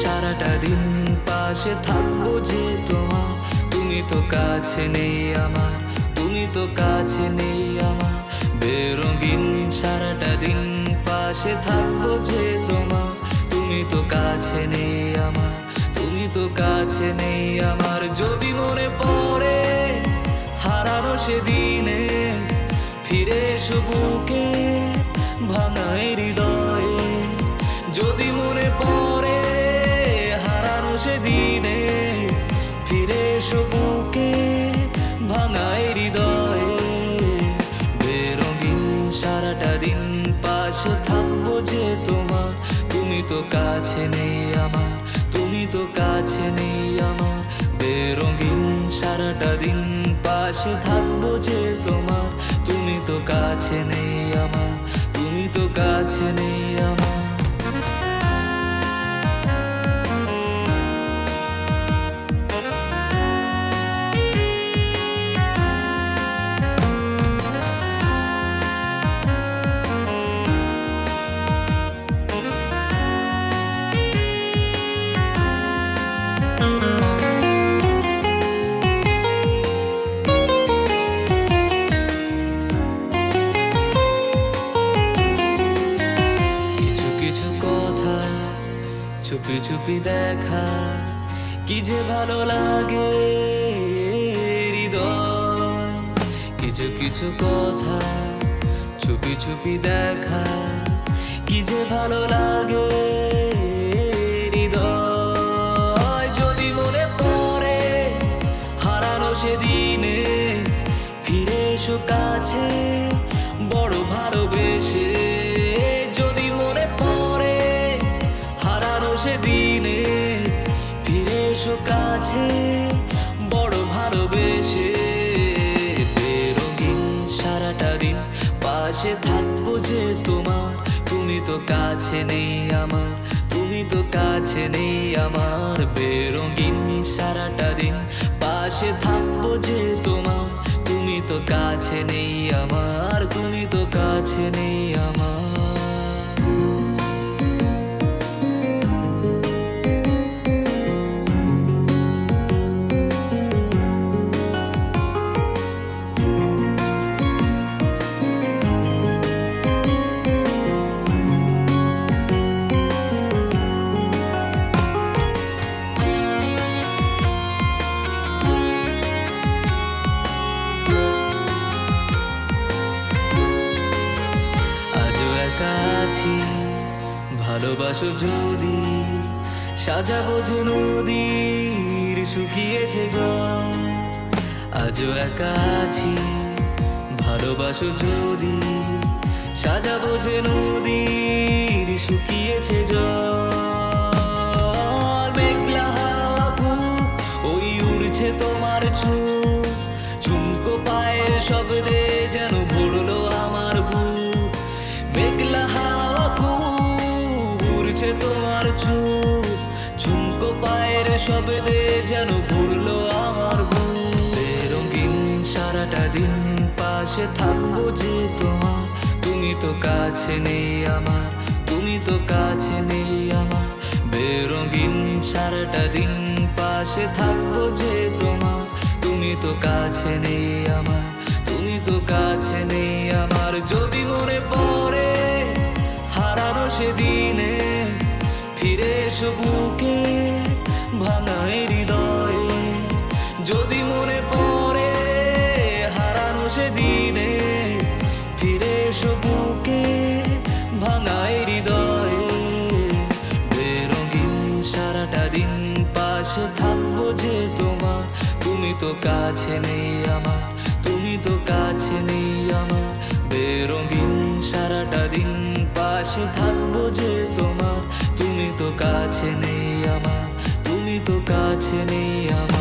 সারাটা দিন পাশে থাকবো যে তোমার, তুমি তো কাছে নেই আমার, তুমি তো কাছে নেই আমার। বেরঙিন সারাটা দিন পাশে থাকবো যে তোমার, তুমি তো কাছে নেই আমার, তুমি তো কাছে নেই আমার। যদি মনে পড়ে হারানো সেদিনে, ফিরে এসো বুকে ভাঙা হৃদয়ে। যদি মনে পড়ে হারানো সেদিনে, ফিরে এসো বুকে ভাঙা হৃদয়ে। বেরঙিন সারাটা দিন পাশে থাকবো যে তোমার, তুমি তো কাছে নেই আমার, তুমি তো কাছে নেই আমার। বেরঙিন সারাটা দিন পাশে থাকবো যে তোমার, তুমি তো কাছে নেই আমার, তুমি তো কাছে নেই আমার। চুপি চুপি দেখা কি যে ভালো লাগে হৃদয়। কিছু কিছু কথা চুপি চুপি দেখা কি যে ভালো লাগে হৃদয়। যদি মনে পড়ে হারানো সেদিনে, ফিরে এসো কাছে বড় ভালোবেসে। যদি মনে পড়ে হারানো সেদিনে, ফিরে এসো কাছে বড় ভালোবেসে। বেরঙিন সারাটা দিন পাশে থাকবো যে তোমার, তুমি তো কাছে নেই আমার, তুমি তো কাছে নেই আমার। বেরঙিন সারাটা দিন পাশে থাকবো যে তোমার, তুমি তো কাছে নেই আমার, তুমি তো কাছে নেই আমার। ভালোবাসো যদি সাজাবো যে নদীর শুকিয়েছে জল। আজও একা আছি ভালোবাসো যদি সাজাবো যে নদীর শুকিয়েছে জল। মেঘলা হাওয়া খুব ওই উড়ছে তোমার চুল, ঝুমকো পায়ের শব্দে যেন ভরলো আমার বুক। মেঘলা হাওয়া খুব উড়ছে তোমার চুল, ঝুমকো পায়ের শব্দে যেন ভরলো আমার বুক। বেরঙিন সারাটা দিন পাশে থাকবো যে তোমার, তুমি তো কাছে নেই আমার, তুমি তো কাছে নেই আমার। বেরঙিন সারাটা দিন পাশে থাকবো যে তোমার, তুমি তো কাছে নেই আমার, তুমি তো কাছে নেই আমার। যদি মনে পড়ে হারানো সেদিনে, ফিরে এসো বুকে ভাঙা হৃদয়ে। যদি মনে পড়ে হারানো সেদিনে, ফিরে এসো বুকে ভাঙা হৃদয়ে। বেরঙিন সারাটা দিন পাশে থাকবো যে তোমার, তুমি তো কাছে নেই আমার, তুমি তো কাছে নেই আমার। বেরঙিন সারাটা দিন পাশে থাকবো যে তোমার, তুমি তো কাছে নেই আমার, তুমি তো কাছে নেই আমার।